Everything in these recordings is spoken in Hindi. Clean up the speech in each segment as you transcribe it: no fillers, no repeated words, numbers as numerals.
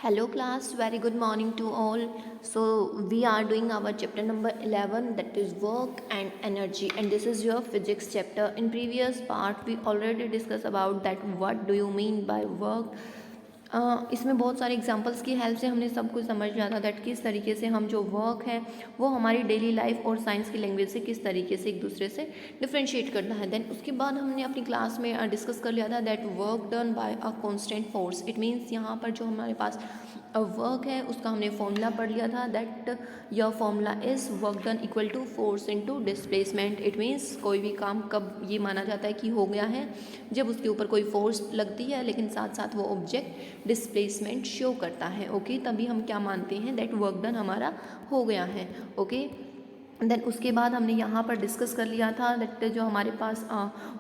Hello class, very good morning to all. So we are doing our chapter number 11, that is work and energy, and this is your physics chapter. In previous part we already discussed about that what do you mean by work. इसमें बहुत सारे एग्जांपल्स की हेल्प से हमने सब कुछ समझ लिया था दैट किस तरीके से हम जो वर्क है वो हमारी डेली लाइफ और साइंस की लैंग्वेज से किस तरीके से एक दूसरे से डिफ्रेंशिएट करना है। देन उसके बाद हमने अपनी क्लास में डिस्कस कर लिया था that work done by a constant force. It means यहाँ पर जो हमारे पास वर्क है उसका हमने फॉर्मूला पढ़ लिया था that your formula is work done equal to force into displacement. It means कोई भी काम कब ये माना जाता है कि हो गया है जब उसके ऊपर कोई फोर्स लगती है लेकिन साथ साथ वो ऑब्जेक्ट डिस्प्लेसमेंट शो करता है। ओके तभी हम क्या मानते हैं दैट वर्क डन हमारा हो गया है। ओके देन उसके बाद हमने यहाँ पर डिस्कस कर लिया था दैट जो हमारे पास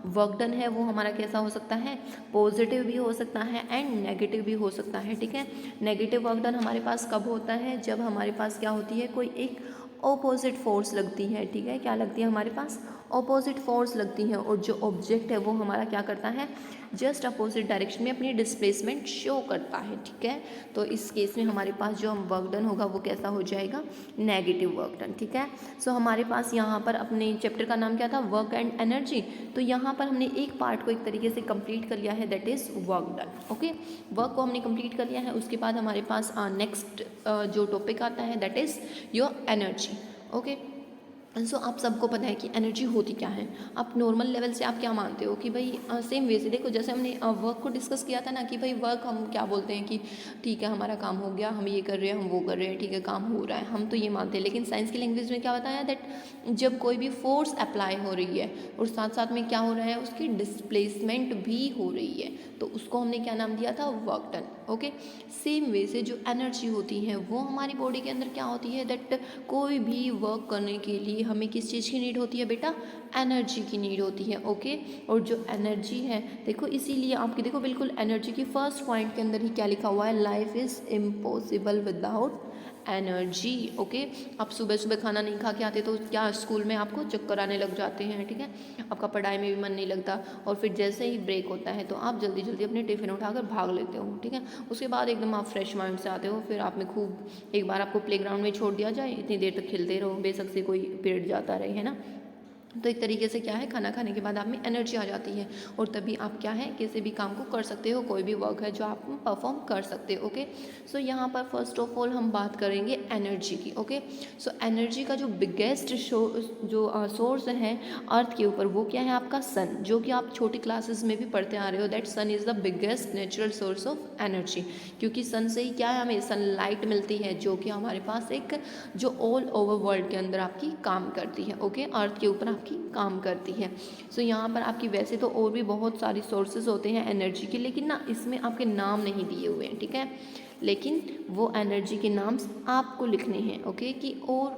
वर्क डन है वो हमारा कैसा हो सकता है, पॉजिटिव भी हो सकता है एंड नेगेटिव भी हो सकता है। ठीक है, नेगेटिव वर्क डन हमारे पास कब होता है, जब हमारे पास क्या होती है, कोई एक ऑपोजिट फोर्स लगती है। ठीक है, क्या लगती है, हमारे पास ऑपोजिट फोर्स लगती है और जो ऑब्जेक्ट है वो हमारा क्या करता है, जस्ट अपोजिट डायरेक्शन में अपनी डिस्प्लेसमेंट शो करता है। ठीक है, तो इस केस में हमारे पास जो वर्क डन होगा वो कैसा हो जाएगा, नेगेटिव वर्क डन। ठीक है, सो हमारे पास यहाँ पर अपने चैप्टर का नाम क्या था, वर्क एंड एनर्जी। तो यहाँ पर हमने एक पार्ट को एक तरीके से कंप्लीट कर लिया है that is work done. Okay, work को हमने कंप्लीट कर लिया है। उसके बाद हमारे पास नेक्स्ट जो टॉपिक आता है that is your energy. Okay, so आप सबको पता है कि एनर्जी होती क्या है। आप नॉर्मल लेवल से आप क्या मानते हो कि भाई सेम वे से देखो, जैसे हमने वर्क को डिस्कस किया था ना कि भाई वर्क हम क्या बोलते हैं कि ठीक है हमारा काम हो गया, हम ये कर रहे हैं, हम वो कर रहे हैं, ठीक है काम हो रहा है, हम तो ये मानते हैं। लेकिन साइंस की लैंग्वेज में क्या बताया दैट जब कोई भी फोर्स अप्लाई हो रही है और साथ साथ में क्या हो रहा है, उसकी डिस्प्लेसमेंट भी हो रही है, तो उसको हमने क्या नाम दिया था, work done. Okay, same way से जो एनर्जी होती है वो हमारी बॉडी के अंदर क्या होती है दैट कोई भी वर्क करने के लिए हमें किस चीज़ की नीड होती है बेटा, एनर्जी की नीड होती है। ओके, और जो एनर्जी है देखो, इसीलिए आपकी देखो बिल्कुल एनर्जी की फर्स्ट पॉइंट के अंदर ही क्या लिखा हुआ है, life is impossible without energy. Okay, आप सुबह सुबह खाना नहीं खा के आते तो क्या स्कूल में आपको चक्कर आने लग जाते हैं। ठीक है, आपका पढ़ाई में भी मन नहीं लगता और फिर जैसे ही ब्रेक होता है तो आप जल्दी जल्दी अपने टिफ़िन उठाकर भाग लेते हो। ठीक है, उसके बाद एकदम आप फ्रेश माइंड से आते हो, फिर आप में खूब एक बार आपको प्लेग्राउंड में छोड़ दिया जाए, इतनी देर तक खेलते रहो, बेशक से कोई पीरियड जाता रहे, है ना। तो एक तरीके से क्या है, खाना खाने के बाद आप में एनर्जी आ जाती है और तभी आप क्या है, किसी भी काम को कर सकते हो, कोई भी वर्क है जो आप परफॉर्म कर सकते हो। ओके, सो यहाँ पर फर्स्ट ऑफ ऑल हम बात करेंगे एनर्जी की। ओके, सो एनर्जी का जो बिगेस्ट जो सोर्स है अर्थ के ऊपर वो क्या है, आपका सन, जो कि आप छोटी क्लासेस में भी पढ़ते आ रहे हो that sun is the biggest natural source of energy. क्योंकि सन से ही क्या है, हमें सनलाइट मिलती है जो कि हमारे पास एक जो ऑल ओवर वर्ल्ड के अंदर आपकी काम करती है। ओके, अर्थ के ऊपर आपकी काम करती है। सो यहाँ पर आपकी वैसे तो और भी बहुत सारी सोर्सेज होते हैं एनर्जी के, लेकिन ना इसमें आपके नाम नहीं दिए हुए हैं। ठीक है, लेकिन वो एनर्जी के नाम आपको लिखने हैं। ओके, कि और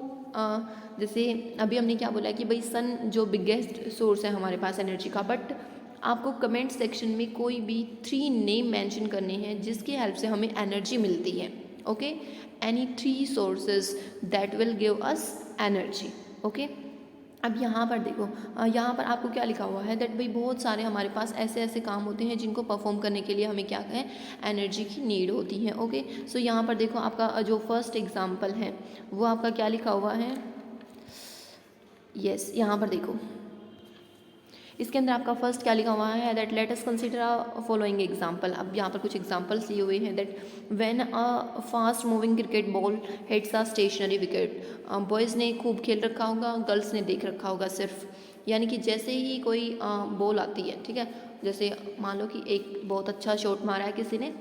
जैसे अभी हमने क्या बोला कि भाई सन जो बिगेस्ट सोर्स है हमारे पास एनर्जी का, बट आपको कमेंट सेक्शन में कोई भी 3 नेम मेंशन करने हैं जिसकी हेल्प से हमें एनर्जी मिलती है। Okay, any 3 sources that will give us energy. Okay, अब यहाँ पर देखो, यहाँ पर आपको क्या लिखा हुआ है दैट भाई बहुत सारे हमारे पास ऐसे ऐसे काम होते हैं जिनको परफॉर्म करने के लिए हमें क्या है, एनर्जी की नीड होती है। ओके, सो यहाँ पर देखो आपका जो फर्स्ट एग्जांपल है वो आपका क्या लिखा हुआ है, यस यहाँ पर देखो इसके अंदर आपका फर्स्ट क्या लिखा हुआ है that let us consider a following example. अब यहाँ पर कुछ एग्जांपल्स लिए हुए हैं that when a fast moving cricket ball hits a stationary wicket. Boys ने खूब खेल रखा होगा, गर्ल्स ने देख रखा होगा सिर्फ, यानी कि जैसे ही कोई बॉल आती है, ठीक है, जैसे मान लो कि एक बहुत अच्छा शॉट मारा है किसी ने,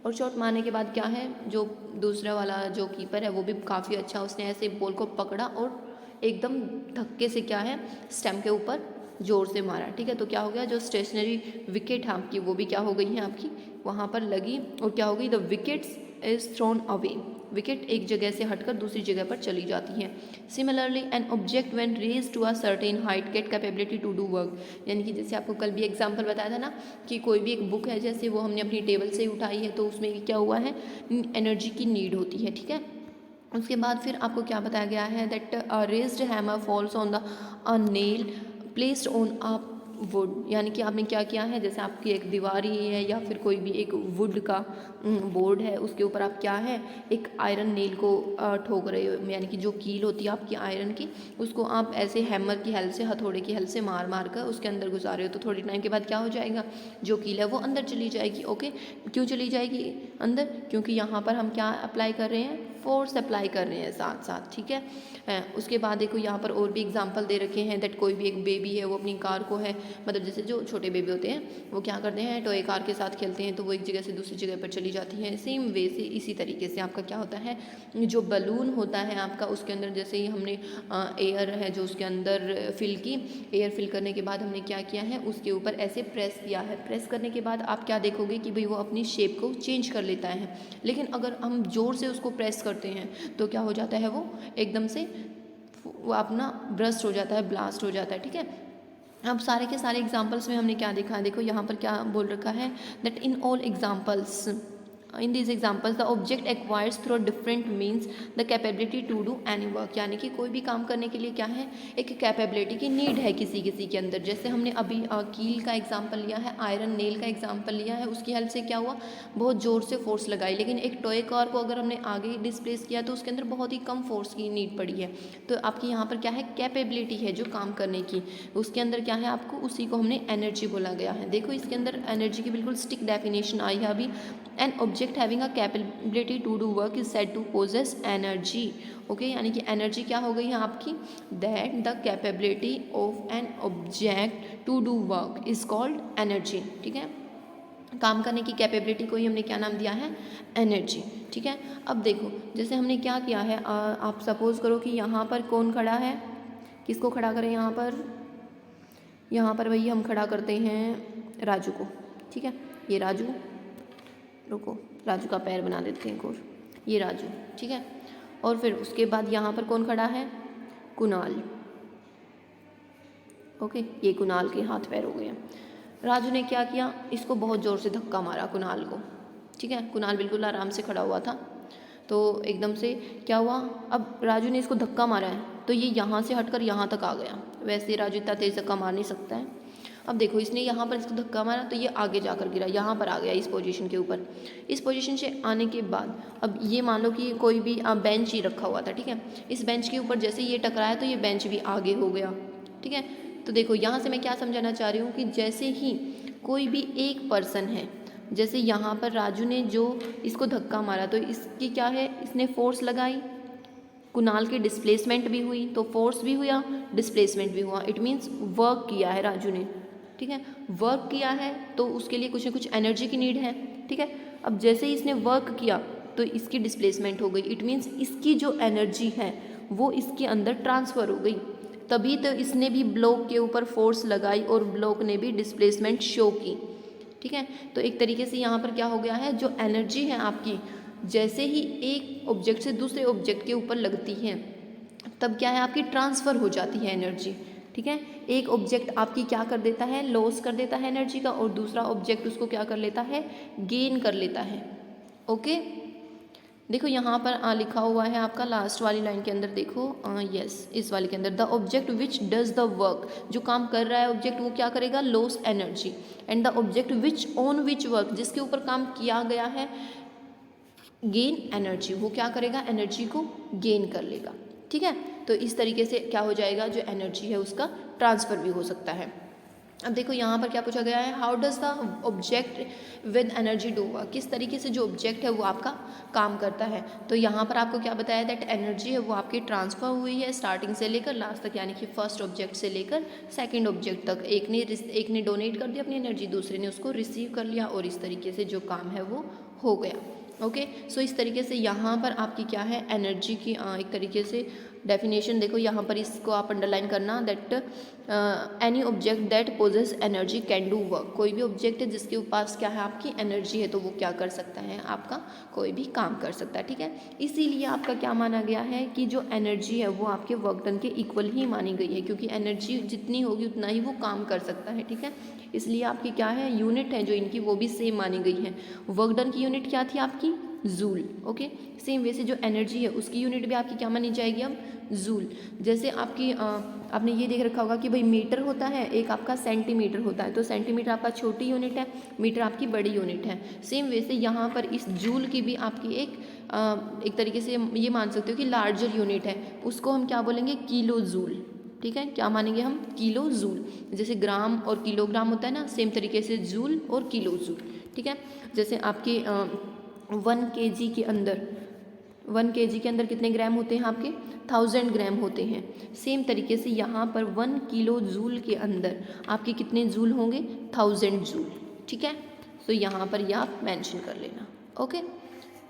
और शॉट मारने के बाद क्या है, जो दूसरा वाला जो कीपर है वो भी काफ़ी अच्छा, उसने ऐसे बॉल को पकड़ा और एकदम धक्के से क्या है, स्टैम्प के ऊपर जोर से मारा। ठीक है, तो क्या हो गया, जो स्टेशनरी विकेट है आपकी वो भी क्या हो गई है, आपकी वहाँ पर लगी और क्या हो गई, the wickets is thrown away. Wicket एक जगह से हटकर दूसरी जगह पर चली जाती हैं। Similarly an object when raise to a certain height get capability to do work. यानी कि जैसे आपको कल भी एग्जांपल बताया था ना कि कोई भी एक बुक है, जैसे वो हमने अपनी टेबल से उठाई है तो उसमें क्या हुआ है, एनर्जी की नीड होती है। ठीक है, उसके बाद फिर आपको क्या बताया गया है that raised hammer falls on the a nail placed on a would, यानी कि आपने क्या किया है, जैसे आपकी एक दीवार ही है या फिर कोई भी एक वुड का बोर्ड है, उसके ऊपर आप क्या है एक आयरन नेल को ठोक रहे हो, यानी कि जो कील होती है आपकी आयरन की, उसको आप ऐसे हैमर की हेल्प से, हथौड़े की हेल्प से मार मार कर उसके अंदर घुसा रहे हो। तो थोड़ी टाइम के बाद क्या हो जाएगा, जो कील है वो अंदर चली जाएगी। ओके, क्यों चली जाएगी अंदर, क्योंकि यहाँ पर हम क्या अप्लाई कर रहे हैं, फोर्स अप्लाई कर रहे हैं साथ साथ, ठीक है। उसके बाद देखो यहाँ पर और भी एग्जांपल दे रखे हैं दैट कोई भी एक बेबी है वो अपनी कार को है, मतलब जैसे जो छोटे बेबी होते हैं वो क्या करते हैं, टॉय कार के साथ खेलते हैं, तो वो एक जगह से दूसरी जगह पर चली जाती है। सेम वे से इसी तरीके से आपका क्या होता है, जो बलून होता है आपका, उसके अंदर जैसे ही हमने एयर है जो उसके अंदर फिल की, एयर फिल करने के बाद हमने क्या किया है, उसके ऊपर ऐसे प्रेस किया है। प्रेस करने के बाद आप क्या देखोगे कि भाई वो अपनी शेप को चेंज कर लेता है। लेकिन अगर हम ज़ोर से उसको प्रेस करते हैं तो क्या हो जाता है, वो एकदम से वो अपना ब्रस्ट हो जाता है, ब्लास्ट हो जाता है, ठीक है। अब सारे के सारे एग्जाम्पल्स में हमने क्या देखा है, देखो यहाँ पर क्या बोल रखा है that in all examples, in this examples the object acquires through different means the capability to do any work, यानी कि कोई भी काम करने के लिए क्या है, एक कैपेबिलिटी की नीड है किसी किसी के अंदर। जैसे हमने अभी कील का एग्जाम्पल लिया है, आयरन नेल का एग्जाम्पल लिया है, उसकी हेल्प से क्या हुआ, बहुत ज़ोर से फोर्स लगाई। लेकिन एक टॉय कार को अगर हमने आगे डिस्प्लेस किया तो उसके अंदर बहुत ही कम फोर्स की नीड पड़ी है। तो आपकी यहाँ पर क्या है, कैपेबिलिटी है जो काम करने की, उसके अंदर क्या है आपको, उसी को हमने एनर्जी बोला गया है। देखो इसके अंदर एनर्जी की बिल्कुल स्टिक डेफिनेशन आई है अभी, an object having a capability to do work is said to possess energy. Okay, यानी कि एनर्जी क्या हो गई है आपकी, that the capability of an object to do work is called energy, ठीक है। काम करने की कैपेबिलिटी को ही हमने क्या नाम दिया है, एनर्जी, ठीक है। अब देखो जैसे हमने क्या किया है, आप सपोज करो कि यहाँ पर कौन खड़ा है, किसको खड़ा करें यहाँ पर, यहाँ पर वही हम खड़ा करते हैं राजू को, ठीक है। ये राजू, रुको राजू का पैर बना देते हैं एक और, ये राजू, ठीक है। और फिर उसके बाद यहाँ पर कौन खड़ा है, कुणाल। ओके, ये कुणाल के हाथ पैर हो गए हैं। राजू ने क्या किया, इसको बहुत ज़ोर से धक्का मारा कुणाल को, ठीक है। कुणाल बिल्कुल आराम से खड़ा हुआ था, तो एकदम से क्या हुआ, अब राजू ने इसको धक्का मारा है तो ये यहाँ से हटकर यहाँ तक आ गया। वैसे राजू इतना तेज़ धक्का मार नहीं सकता है। अब देखो इसने यहाँ पर इसको धक्का मारा तो ये आगे जाकर गिरा, यहाँ पर आ गया इस पोजीशन के ऊपर। इस पोजीशन से आने के बाद अब ये मान लो कि कोई भी बेंच ही रखा हुआ था, ठीक है। इस बेंच के ऊपर जैसे ये टकराया तो ये बेंच भी आगे हो गया, ठीक है। तो देखो यहाँ से मैं क्या समझाना चाह रही हूँ कि जैसे ही कोई भी एक पर्सन है, जैसे यहाँ पर राजू ने जो इसको धक्का मारा तो इसकी क्या है, इसने फोर्स लगाई, कुणाल की डिस्प्लेसमेंट भी हुई, तो फोर्स भी हुआ, डिस्प्लेसमेंट भी हुआ, इट मीन्स वर्क किया है राजू ने, ठीक है। वर्क किया है तो उसके लिए कुछ ना कुछ एनर्जी की नीड है, ठीक है। अब जैसे ही इसने वर्क किया तो इसकी डिस्प्लेसमेंट हो गई, इट मीन्स इसकी जो एनर्जी है वो इसके अंदर ट्रांसफ़र हो गई, तभी तो इसने भी ब्लॉक के ऊपर फोर्स लगाई और ब्लॉक ने भी डिस्प्लेसमेंट शो की, ठीक है। तो एक तरीके से यहाँ पर क्या हो गया है, जो एनर्जी है आपकी, जैसे ही एक ऑब्जेक्ट से दूसरे ऑब्जेक्ट के ऊपर लगती है तब क्या है आपकी ट्रांसफ़र हो जाती है एनर्जी, ठीक है। एक ऑब्जेक्ट आपकी क्या कर देता है, लॉस कर देता है एनर्जी का, और दूसरा ऑब्जेक्ट उसको क्या कर लेता है, गेन कर लेता है। ओके, देखो यहाँ पर लिखा हुआ है आपका लास्ट वाली लाइन के अंदर, देखो यस इस वाले के अंदर, the object which does the work, जो काम कर रहा है ऑब्जेक्ट वो क्या करेगा, loss energy, and the object which on which work, जिसके ऊपर काम किया गया है, गेन एनर्जी, वो क्या करेगा, एनर्जी को गेन कर लेगा, ठीक है। तो इस तरीके से क्या हो जाएगा, जो एनर्जी है उसका ट्रांसफ़र भी हो सकता है। अब देखो यहाँ पर क्या पूछा गया है, how does the object with energy do work, किस तरीके से जो ऑब्जेक्ट है वो आपका काम करता है। तो यहाँ पर आपको क्या बताया, दैट एनर्जी है वो आपकी ट्रांसफ़र हुई है स्टार्टिंग से लेकर लास्ट तक, यानी कि फर्स्ट ऑब्जेक्ट से लेकर सेकंड ऑब्जेक्ट तक। एक ने डोनेट कर दिया अपनी एनर्जी, दूसरे ने उसको रिसीव कर लिया, और इस तरीके से जो काम है वो हो गया। ओके, सो इस तरीके से यहाँ पर आपकी क्या है, एनर्जी की एक तरीके से डेफिनेशन देखो यहाँ पर, इसको आप अंडरलाइन करना, that any object that possess energy can do work, कोई भी ऑब्जेक्ट है जिसके पास क्या है आपकी एनर्जी है तो वो क्या कर सकता है, आपका कोई भी काम कर सकता है, ठीक है। इसीलिए आपका क्या माना गया है कि जो एनर्जी है वो आपके वर्क डन के इक्वल ही मानी गई है, क्योंकि एनर्जी जितनी होगी उतना ही वो काम कर सकता है, ठीक है। इसलिए आपकी क्या है, यूनिट है जो इनकी वो भी सेम मानी गई है। वर्क डन की यूनिट क्या थी आपकी, जूल। ओके, सेम वैसे जो एनर्जी है उसकी यूनिट भी आपकी क्या मानी जाएगी अब, जूल। जैसे आपकी आपने ये देख रखा होगा कि भाई मीटर होता है, एक आपका सेंटीमीटर होता है, तो सेंटीमीटर आपका छोटी यूनिट है, मीटर आपकी बड़ी यूनिट है। सेम वैसे यहाँ पर इस जूल की भी आपकी एक तरीके से ये मान सकते हो कि लार्जर यूनिट है, उसको हम क्या बोलेंगे, किलो जूल। ठीक है, क्या मानेंगे हम, किलो जूल। जैसे ग्राम और किलोग्राम होता है ना, सेम तरीके से जूल और किलो जूल। ठीक है, जैसे आपके 1 kg के अंदर 1 kg के अंदर कितने ग्राम होते हैं आपके, 1000 ग्राम होते हैं। सेम तरीके से यहाँ पर 1 किलो जूल के अंदर आपके कितने जूल होंगे, 1000 जूल। ठीक है, तो यहाँ पर यह आप मेंशन कर लेना। ओके,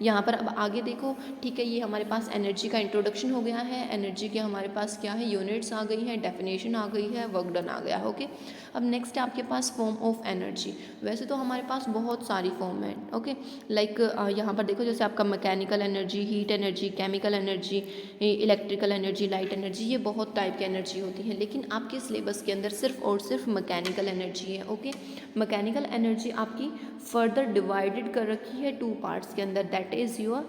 यहाँ पर अब आगे देखो। ठीक है, ये हमारे पास एनर्जी का इंट्रोडक्शन हो गया है। एनर्जी के हमारे पास क्या है, यूनिट्स आ गई हैं, डेफिनेशन आ गई है, वर्क डन आ गया है। ओके, अब नेक्स्ट है आपके पास फॉर्म ऑफ एनर्जी। वैसे तो हमारे पास बहुत सारी फॉर्म है। ओके, लाइक यहाँ पर देखो, जैसे आपका mechanical energy, heat energy, chemical energy, electrical energy, light energy, ये बहुत टाइप की एनर्जी होती है, लेकिन आपके सिलेबस के अंदर सिर्फ और सिर्फ मैकेनिकल एनर्जी है। ओके, मैकेनिकल एनर्जी आपकी फर्दर डिवाइडेड कर रखी है 2 पार्ट्स के अंदर, that is your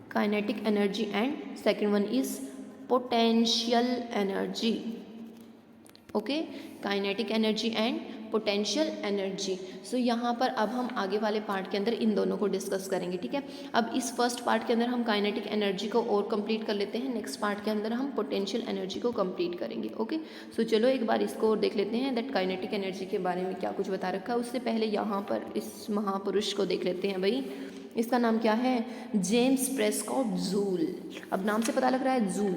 kinetic energy and second one is potential energy. Okay, kinetic energy and potential energy. So यहाँ पर अब हम आगे वाले पार्ट के अंदर इन दोनों को डिस्कस करेंगे। ठीक है, अब इस फर्स्ट पार्ट के अंदर हम काइनेटिक एनर्जी को और कंप्लीट कर लेते हैं, नेक्स्ट पार्ट के अंदर हम पोटेंशियल एनर्जी को कंप्लीट करेंगे। ओके, सो चलो एक बार इसको और देख लेते हैं, दैट काइनेटिक एनर्जी के बारे में क्या कुछ बता रखा है। उससे पहले यहाँ पर इस महापुरुष को देख लेते हैं। भाई इसका नाम क्या है, जेम्स प्रेस्कॉट जूल। अब नाम से पता लग रहा है जूल,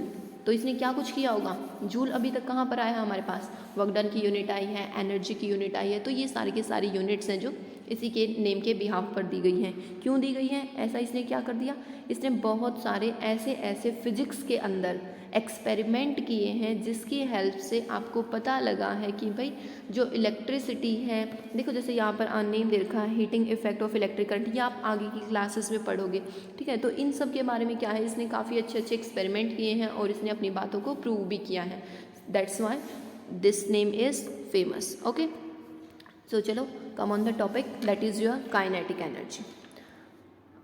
तो इसने क्या कुछ किया होगा। जूल अभी तक कहाँ पर आया है हमारे पास, वर्क डन की यूनिट आई है, एनर्जी की यूनिट आई है, तो ये सारी की सारी यूनिट्स हैं जो इसी के नेम के बिहाफ पर दी गई हैं। क्यों दी गई हैं, ऐसा इसने क्या कर दिया, इसने बहुत सारे ऐसे फिजिक्स के अंदर एक्सपेरिमेंट किए हैं जिसकी हेल्प से आपको पता लगा है कि भाई जो इलेक्ट्रिसिटी है, देखो जैसे यहाँ पर नेम दे रखा है heating effect of electric current, ये आप आगे की क्लासेस में पढ़ोगे। ठीक है, तो इन सब के बारे में क्या है, इसने काफ़ी अच्छे एक्सपेरिमेंट किए हैं और इसने अपनी बातों को प्रूव भी किया है। That's why this name is famous. Okay, so चलो come on the topic, that is your kinetic energy.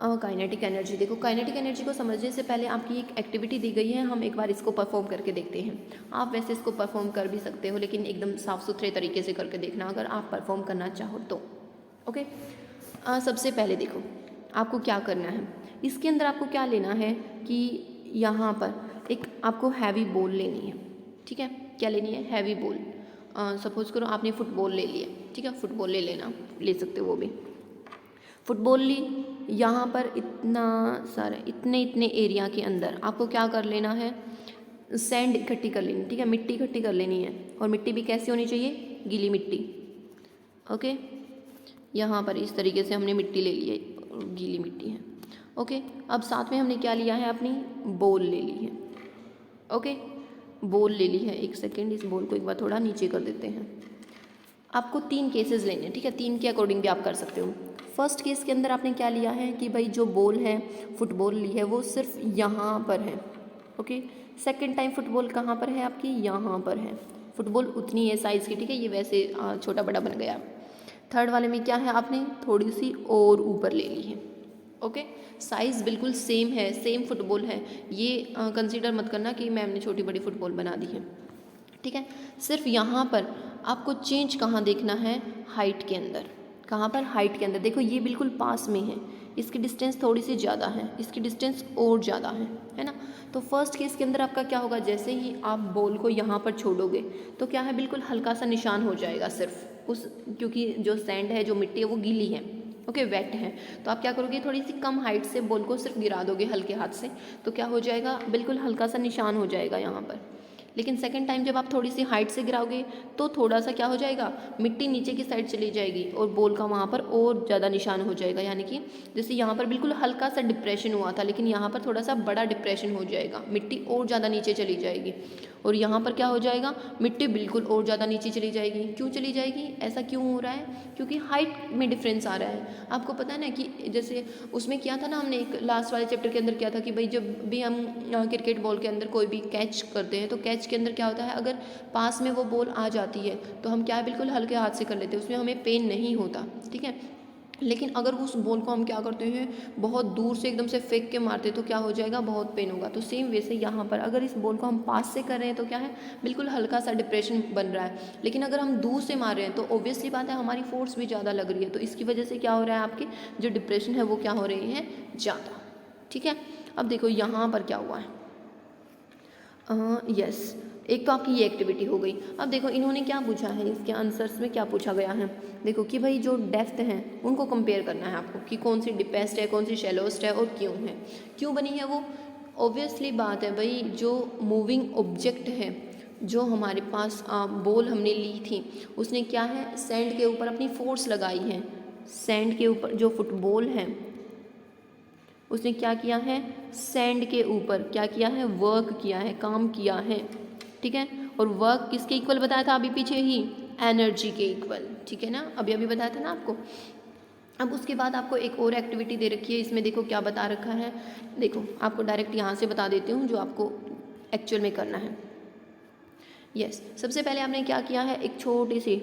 Kinetic energy देखो, काइनेटिक एनर्जी को समझने से पहले आपकी एक एक्टिविटी दी गई है, हम एक बार इसको परफॉर्म करके देखते हैं। आप वैसे इसको परफॉर्म कर भी सकते हो, लेकिन एकदम साफ़ सुथरे तरीके से करके देखना अगर आप परफॉर्म करना चाहो तो। ओके, सबसे पहले देखो आपको क्या करना है, इसके अंदर आपको क्या लेना है कि यहाँ पर एक आपको हैवी बॉल लेनी है। ठीक है, क्या लेनी है, हैवी बॉल। सपोज करो आपने फुटबॉल ले लिया, ठीक है, फुटबॉल ले लेना, ले सकते हो वो भी। फुटबॉल ली, यहाँ पर इतना सारा इतने एरिया के अंदर आपको क्या कर लेना है, सैंड इकट्ठी कर लेनी। ठीक है, मिट्टी इकट्ठी कर लेनी है, और मिट्टी भी कैसी होनी चाहिए, गीली मिट्टी। ओके, यहाँ पर इस तरीके से हमने मिट्टी ले ली है, गीली मिट्टी है। ओके, अब साथ में हमने क्या लिया है, अपनी बॉल ले ली है। ओके, बॉल ले ली है। एक सेकेंड, इस बॉल को एक बार थोड़ा नीचे कर देते हैं। आपको 3 केसेस लेने हैं। ठीक है, 3 के अकॉर्डिंग भी आप कर सकते हो। फर्स्ट केस के अंदर आपने क्या लिया है कि भाई जो बॉल है, फुटबॉल ली है, वो सिर्फ यहाँ पर है। ओके, सेकंड टाइम फुटबॉल कहाँ पर है आपकी, यहाँ पर है। फुटबॉल उतनी है साइज़ की, ठीक है, ये वैसे छोटा बड़ा बन गया। थर्ड वाले में क्या है, आपने थोड़ी सी और ऊपर ले ली है। ओके, साइज़ बिल्कुल सेम है, सेम फुटबॉल है, ये कंसीडर मत करना कि मैम ने छोटी बड़ी फुटबॉल बना दी है। ठीक है, सिर्फ यहाँ पर आपको चेंज कहाँ देखना है, हाइट के अंदर। कहाँ पर, हाइट के अंदर। देखो ये बिल्कुल पास में है, इसकी डिस्टेंस थोड़ी सी ज़्यादा है, इसकी डिस्टेंस और ज़्यादा है ना। तो फर्स्ट केस के अंदर आपका क्या होगा, जैसे ही आप बॉल को यहाँ पर छोड़ोगे तो क्या है, बिल्कुल हल्का सा निशान हो जाएगा सिर्फ उस, क्योंकि जो सैंड है, जो मिट्टी है, वो गीली है। ओके, वेट है, तो आप क्या करोगे, थोड़ी सी कम हाइट से बॉल को सिर्फ गिरा दोगे हल्के हाथ से, तो क्या हो जाएगा, बिल्कुल हल्का सा निशान हो जाएगा यहाँ पर। लेकिन सेकंड टाइम जब आप थोड़ी सी हाइट से गिराओगे तो थोड़ा सा क्या हो जाएगा, मिट्टी नीचे की साइड चली जाएगी और बॉल का वहाँ पर और ज़्यादा निशान हो जाएगा। यानी कि जैसे यहाँ पर बिल्कुल हल्का सा डिप्रेशन हुआ था, लेकिन यहाँ पर थोड़ा सा बड़ा डिप्रेशन हो जाएगा, मिट्टी और ज़्यादा नीचे चली जाएगी। और यहाँ पर क्या हो जाएगा, मिट्टी बिल्कुल और ज़्यादा नीचे चली जाएगी। क्यों चली जाएगी, ऐसा क्यों हो रहा है, क्योंकि हाइट में डिफरेंस आ रहा है। आपको पता है ना कि जैसे उसमें किया था ना हमने, एक लास्ट वाले चैप्टर के अंदर किया था कि भाई जब भी हम क्रिकेट बॉल के अंदर कोई भी कैच करते हैं, तो कैच के अंदर क्या होता है, अगर पास में वो बॉल आ जाती है तो हम क्या है, बिल्कुल हल्के हाथ से कर लेते हैं, उसमें हमें पेन नहीं होता। ठीक है, लेकिन अगर उस बॉल को हम क्या करते हैं, बहुत दूर से एकदम से फेंक के मारते तो क्या हो जाएगा, बहुत पेन होगा। तो सेम वैसे यहाँ पर अगर इस बॉल को हम पास से कर रहे हैं तो क्या है, बिल्कुल हल्का सा डिप्रेशन बन रहा है। लेकिन अगर हम दूर से मार रहे हैं तो ऑब्वियसली बात है हमारी फोर्स भी ज़्यादा लग रही है, तो इसकी वजह से क्या हो रहा है, आपके जो डिप्रेशन है वो क्या हो रही है, ज़्यादा। ठीक है, अब देखो यहाँ पर क्या हुआ है। यस, एक तो आपकी ये एक्टिविटी हो गई। अब देखो इन्होंने क्या पूछा है, इसके आंसर्स में क्या पूछा गया है, देखो कि भाई जो डेप्थ हैं उनको कंपेयर करना है आपको, कि कौन सी डीपेस्ट है, कौन सी शैलोस्ट है और क्यों है, क्यों बनी है वो। ऑब्वियसली बात है भाई, जो मूविंग ऑब्जेक्ट है, जो हमारे पास बॉल हमने ली थी, उसने क्या है, सैंड के ऊपर अपनी फोर्स लगाई है। सैंड के ऊपर जो फुटबॉल है उसने क्या किया है, सैंड के ऊपर क्या किया है, वर्क किया है, काम किया है। ठीक है, और वर्क किसके इक्वल बताया था अभी पीछे ही, एनर्जी के इक्वल। ठीक है ना, अभी अभी बताया था ना आपको। अब उसके बाद आपको एक और एक्टिविटी दे रखी है, इसमें देखो क्या बता रखा है, देखो आपको डायरेक्ट यहाँ से बता देती हूँ जो आपको एक्चुअल में करना है। यस, सबसे पहले आपने क्या किया है, एक छोटी सी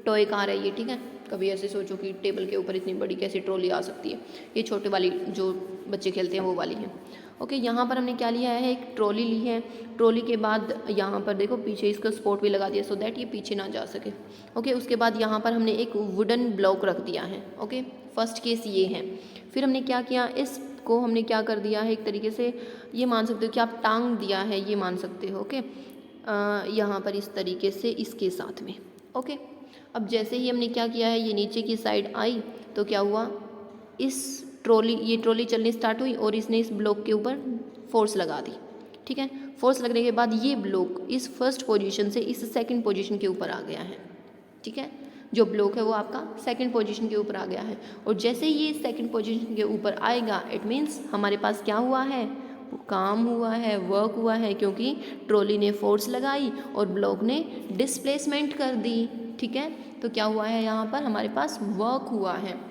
टॉय कार है ये। ठीक है, कभी ऐसे सोचो कि टेबल के ऊपर इतनी बड़ी कैसे ट्रॉली आ सकती है, ये छोटे वाली जो बच्चे खेलते हैं वो वाली है। ओके, यहाँ पर हमने क्या लिया है, एक ट्रॉली ली है। ट्रॉली के बाद यहाँ पर देखो पीछे इसका स्पोर्ट भी लगा दिया, सो दैट ये पीछे ना जा सके। ओके, उसके बाद यहाँ पर हमने एक वुडन ब्लॉक रख दिया है। ओके, फर्स्ट केस ये है। फिर हमने क्या किया, इसको हमने क्या कर दिया है, एक तरीके से ये मान सकते हो कि आप टांग दिया है, ये मान सकते हो। ओके, यहाँ पर इस तरीके से इसके साथ में। ओके, अब जैसे ही हमने क्या किया है, ये नीचे की साइड आई तो क्या हुआ, इस ये ट्रॉली चलनी स्टार्ट हुई और इसने इस ब्लॉक के ऊपर फोर्स लगा दी। ठीक है, फोर्स लगने के बाद ये ब्लॉक इस फर्स्ट पोजीशन से इस सेकंड पोजीशन के ऊपर आ गया है। ठीक है, जो ब्लॉक है वो आपका सेकंड पोजीशन के ऊपर आ गया है, और जैसे ही ये सेकंड पोजीशन के ऊपर आएगा, इट मीन्स हमारे पास क्या हुआ है, काम हुआ है, वर्क हुआ है, क्योंकि ट्रॉली ने फोर्स लगाई और ब्लॉक ने डिस्प्लेसमेंट कर दी। ठीक है, तो क्या हुआ है, यहाँ पर हमारे पास वर्क हुआ है।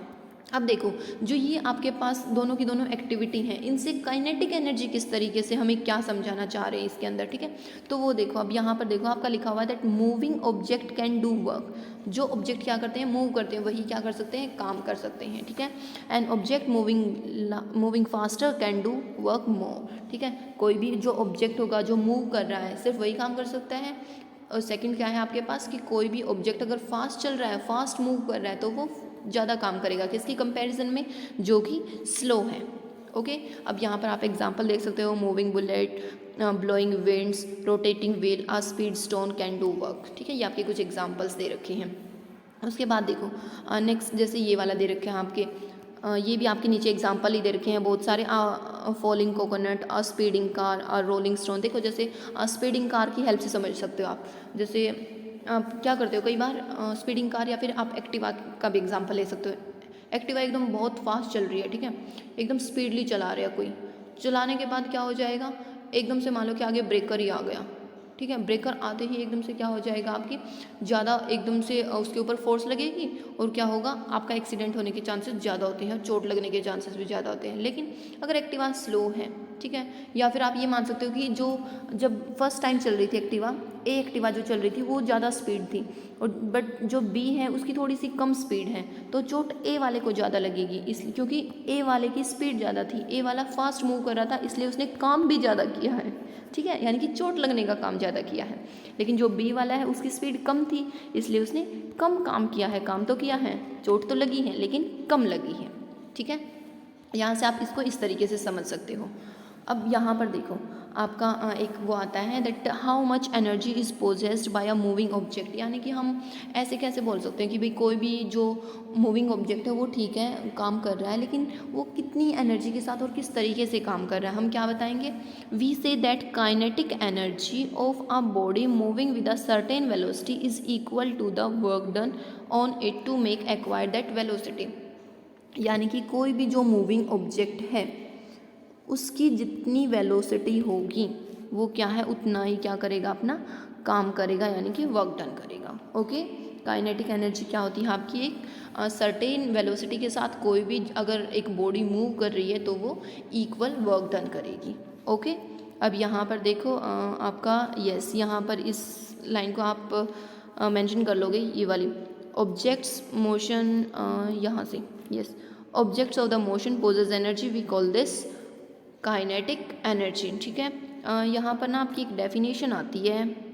अब देखो, जो ये आपके पास दोनों की दोनों एक्टिविटी हैं, इनसे काइनेटिक एनर्जी किस तरीके से हमें क्या समझाना चाह रहे हैं इसके अंदर। ठीक है, तो वो देखो, अब यहाँ पर देखो आपका लिखा हुआ है that moving object can do work. जो ऑब्जेक्ट क्या करते हैं, मूव करते हैं, वही क्या कर सकते हैं, काम कर सकते हैं। ठीक है, and object moving faster can do work more. ठीक है, कोई भी जो ऑब्जेक्ट होगा जो मूव कर रहा है सिर्फ वही काम कर सकता है। और सेकंड क्या है आपके पास, कि कोई भी ऑब्जेक्ट अगर फास्ट चल रहा है, फास्ट मूव कर रहा है, तो वो ज़्यादा काम करेगा किसकी कंपैरिजन में, जो कि स्लो है। ओके, अब यहाँ पर आप एग्जांपल देख सकते हो, moving bullet, blowing winds, rotating wheel, a speed stone can do work. ठीक है, ये आपके कुछ एग्जांपल्स दे रखे हैं। उसके बाद देखो नेक्स्ट, जैसे ये वाला दे रखे हैं आपके, ये भी आपके नीचे एग्जांपल ही दे रखे हैं बहुत सारे। फॉलिंग कोकोनट, अ स्पीडिंग कार, अ रोलिंग स्टोन। देखो जैसे स्पीडिंग कार की हेल्प से समझ सकते हो आप, जैसे आप क्या करते हो कई बार, स्पीडिंग कार या फिर आप एक्टिवा का भी एग्जांपल ले सकते हो। एक्टिवा एकदम बहुत फास्ट चल रही है, ठीक है, एकदम स्पीडली चला रहा है कोई, चलाने के बाद क्या हो जाएगा, एकदम से मान लो कि आगे ब्रेकर ही आ गया। ठीक है, ब्रेकर आते ही एकदम से क्या हो जाएगा, आपकी ज़्यादा एकदम से उसके ऊपर फोर्स लगेगी और क्या होगा, आपका एक्सीडेंट होने के चांसेस ज़्यादा होते हैं, चोट लगने के चांसेस भी ज़्यादा होते हैं। लेकिन अगर एक्टिवा स्लो है, ठीक है, या फिर आप ये मान सकते हो कि जो जब फर्स्ट टाइम चल रही थी एक्टिवा, ए एक्टिवा जो चल रही थी वो ज़्यादा स्पीड थी, और बट जो बी है उसकी थोड़ी सी कम स्पीड है, तो चोट ए वाले को ज़्यादा लगेगी, इसलिए क्योंकि ए वाले की स्पीड ज़्यादा थी, ए वाला फास्ट मूव कर रहा था, इसलिए उसने काम भी ज़्यादा किया है। ठीक है, यानी कि चोट लगने का काम ज़्यादा किया है। लेकिन जो बी वाला है उसकी स्पीड कम थी, इसलिए उसने कम काम किया है, काम तो किया है, चोट तो लगी है लेकिन कम लगी है। ठीक है, यहाँ से आप इसको इस तरीके से समझ सकते हो। अब यहाँ पर देखो आपका एक वो आता है that how much energy is possessed by a moving object, यानी कि हम ऐसे कैसे बोल सकते हैं कि भाई कोई भी जो मूविंग ऑब्जेक्ट है वो ठीक है काम कर रहा है, लेकिन वो कितनी एनर्जी के साथ और किस तरीके से काम कर रहा है, हम क्या बताएंगे, we say that kinetic energy of a body moving with a certain velocity is equal to the work done on it to make acquire that velocity. यानी कि कोई भी जो मूविंग ऑब्जेक्ट है उसकी जितनी वेलोसिटी होगी वो क्या है, उतना ही क्या करेगा, अपना काम करेगा, यानी कि वर्क डन करेगा। ओके, काइनेटिक एनर्जी क्या होती है आपकी, एक सर्टेन वेलोसिटी के साथ कोई भी अगर एक बॉडी मूव कर रही है तो वो इक्वल वर्क डन करेगी। ओके, अब यहाँ पर देखो आपका यस, यहाँ पर इस लाइन को आप मेंशन कर लोगे, ये वाली ऑब्जेक्ट्स मोशन यहाँ से yes, objects of the motion possess energy, we call this kinetic energy. ठीक है, यहाँ पर ना आपकी एक डेफिनेशन आती है,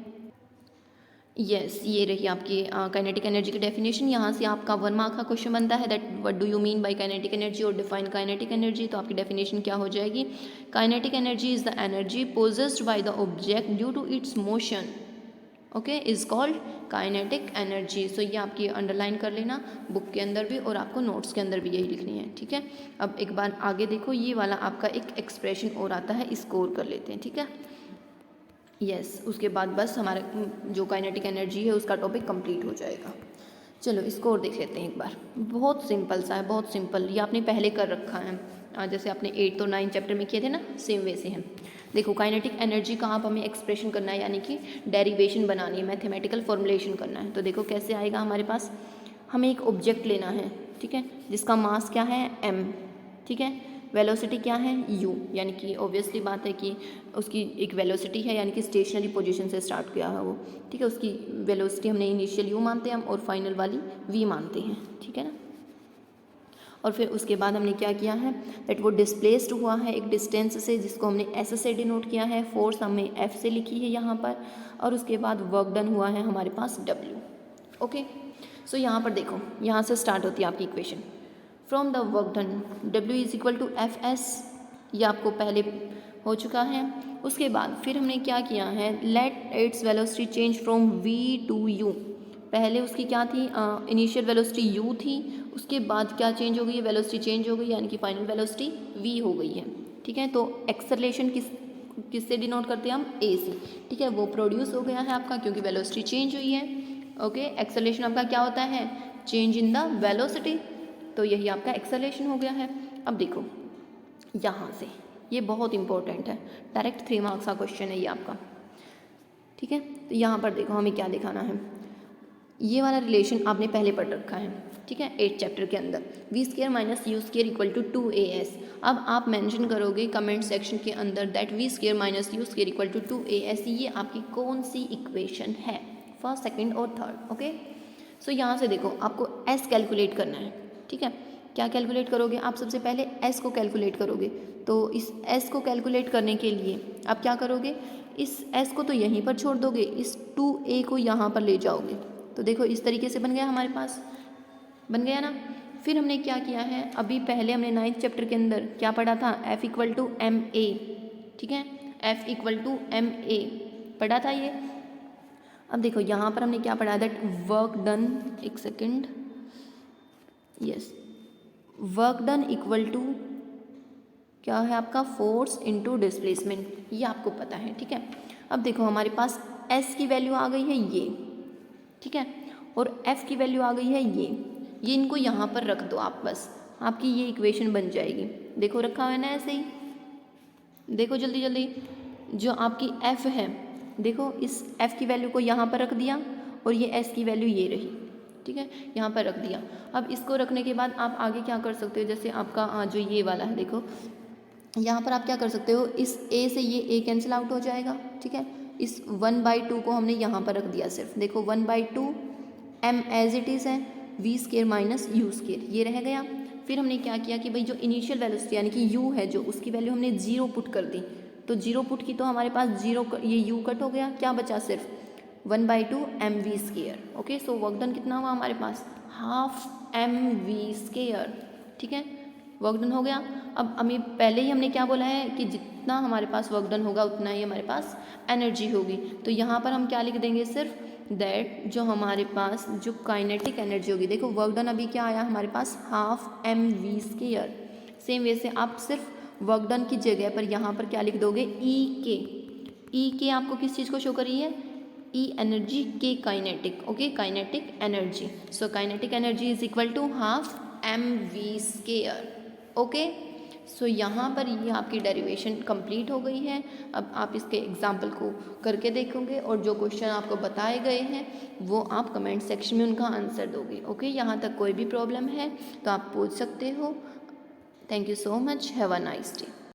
यस ये रही आपकी काइनेटिक एनर्जी की डेफिनेशन। यहाँ से आपका 1 मार्क का क्वेश्चन बनता है, that what do you mean by kinetic energy और डिफाइन काइनेटिक एनर्जी। तो आपकी डेफिनेशन क्या हो जाएगी, kinetic energy is the energy possessed by the object due to its motion, okay, is called kinetic energy. So ये आपकी अंडरलाइन कर लेना बुक के अंदर भी और आपको नोट्स के अंदर भी यही लिखनी है। ठीक है, अब एक बार आगे देखो, ये वाला आपका एक एक्सप्रेशन और आता है, इसको और कर लेते हैं। ठीक है, यस उसके बाद बस हमारा जो काइनेटिक एनर्जी है उसका टॉपिक कंप्लीट हो जाएगा। चलो इसको और देख लेते हैं एक बार, बहुत सिंपल सा है, बहुत सिंपल, ये आपने पहले कर रखा है, जैसे आपने 8 और 9 चैप्टर में किए थे ना, सेम वैसे हैं। देखो काइनेटिक एनर्जी का आप हमें एक्सप्रेशन करना है, यानी कि डेरिवेशन बनानी है, मैथमेटिकल फॉर्मुलेशन करना है। तो देखो कैसे आएगा हमारे पास, हमें एक ऑब्जेक्ट लेना है, ठीक है, जिसका मास क्या है m, ठीक है, वेलोसिटी क्या है u, यानी कि ऑब्वियसली बात है कि उसकी एक वेलोसिटी है, यानी कि स्टेशनरी पोजीशन से स्टार्ट किया है वो, ठीक है, उसकी वेलोसिटी हमने इनिशियल u मानते हैं हम और फाइनल वाली v मानते हैं। ठीक है ना, और फिर उसके बाद हमने क्या किया है, दैट वो डिस्प्लेस्ड हुआ है एक डिस्टेंस से, जिसको हमने s से डिनोट किया है, फोर्स हमने f से लिखी है यहाँ पर, और उसके बाद वर्क डन हुआ है हमारे पास w। ओके, सो यहाँ पर देखो, यहाँ से स्टार्ट होती है आपकी equation, from the work done w is equal to F S, ये आपको पहले हो चुका है। उसके बाद फिर हमने क्या किया है, let its velocity change from v to u, पहले उसकी क्या थी, इनिशियल वेलोसिटी u थी, उसके बाद क्या चेंज हो गई है, वेलोसिटी चेंज हो गई, यानी कि फाइनल वेलोसिटी v हो गई है। ठीक है, तो एक्सेलरेशन किससे डिनोट करते हैं हम, a से। ठीक है, वो प्रोड्यूस हो गया है आपका, क्योंकि वेलोसिटी चेंज हुई है। ओके, एक्सेलरेशन आपका क्या होता है, चेंज इन द वेलोसिटी, तो यही आपका एक्सेलरेशन हो गया है। अब देखो यहाँ से, ये बहुत इंपॉर्टेंट है, डायरेक्ट 3 मार्क्स का क्वेश्चन है ये आपका। ठीक है, तो यहाँ पर देखो हमें क्या दिखाना है, ये वाला रिलेशन आपने पहले पढ़ रखा है। ठीक है, 8 चैप्टर के अंदर, v square minus u square equal to 2as। अब आप मेंशन करोगे कमेंट सेक्शन के अंदर that v square minus u square equal to 2as, ये आपकी कौन सी इक्वेशन है, फर्स्ट, सेकंड और थर्ड। ओके, सो यहाँ से देखो आपको s कैलकुलेट करना है। ठीक है, क्या कैलकुलेट करोगे आप, सबसे पहले s को कैलकुलेट करोगे। तो इस s को कैलकुलेट करने के लिए आप क्या करोगे, इस s को तो यहीं पर छोड़ दोगे, इस 2a को यहाँ पर ले जाओगे। तो देखो इस तरीके से बन गया हमारे पास, बन गया ना। फिर हमने क्या किया है, अभी पहले हमने 9th चैप्टर के अंदर क्या पढ़ा था, F equal to M A. ठीक है, F equal to M A पढ़ा था ये। अब देखो यहाँ पर हमने क्या पढ़ा, दैट वर्क डन, एक second, yes, work done equal to क्या है आपका, फोर्स इनटू डिस्प्लेसमेंट, ये आपको पता है। ठीक है, अब देखो हमारे पास s की वैल्यू आ गई है ये, ठीक है, और f की वैल्यू आ गई है ये इनको यहाँ पर रख दो आप, बस आपकी ये इक्वेशन बन जाएगी। देखो रखा हुआ है ना ऐसे ही, देखो जल्दी जल्दी, जो आपकी f है, देखो इस f की वैल्यू को यहाँ पर रख दिया, और ये s की वैल्यू ये रही। ठीक है, यहाँ पर रख दिया। अब इसको रखने के बाद आप आगे क्या कर सकते हो, जैसे आपका जो ये वाला है, देखो यहाँ पर आप क्या कर सकते हो, इस a से ये a कैंसिल आउट हो जाएगा। ठीक है, इस 1/2 को हमने यहाँ पर रख दिया सिर्फ, देखो 1/2 m एज इट इज़ है, v square minus you square, ये रह गया। फिर हमने क्या किया कि भाई जो इनिशियल वेलोसिटी यानी कि u है, जो उसकी वैल्यू हमने 0 पुट कर दी, तो 0 पुट की तो हमारे पास 0, ये u कट हो गया, क्या बचा सिर्फ 1/2 mv square. Okay, so work done कितना हुआ हमारे पास, हाफ mv स्केयर। ठीक है, वर्क डन हो गया। अब हमें पहले ही हमने क्या बोला है कि जितना हमारे पास वर्क डन होगा उतना ही हमारे पास एनर्जी होगी। तो यहाँ पर हम क्या लिख देंगे, सिर्फ दैट जो हमारे पास जो काइनेटिक एनर्जी होगी, देखो वर्क डन अभी क्या आया हमारे पास, half mv square. Same way से आप सिर्फ वर्क डन की जगह पर यहाँ पर क्या लिख दोगे, ई के आपको किस चीज़ को शो कर रही है, E energy, K kinetic. Okay, kinetic energy, so kinetic energy is equal to half mv square. Okay, so यहाँ पर ये आपकी डेरिवेशन कंप्लीट हो गई है। अब आप इसके एग्जाम्पल को करके देखोगे और जो क्वेश्चन आपको बताए गए हैं वो आप कमेंट सेक्शन में उनका आंसर दोगे। ओके, यहाँ तक कोई भी प्रॉब्लम है तो आप पूछ सकते हो। Thank you so much, have a nice day.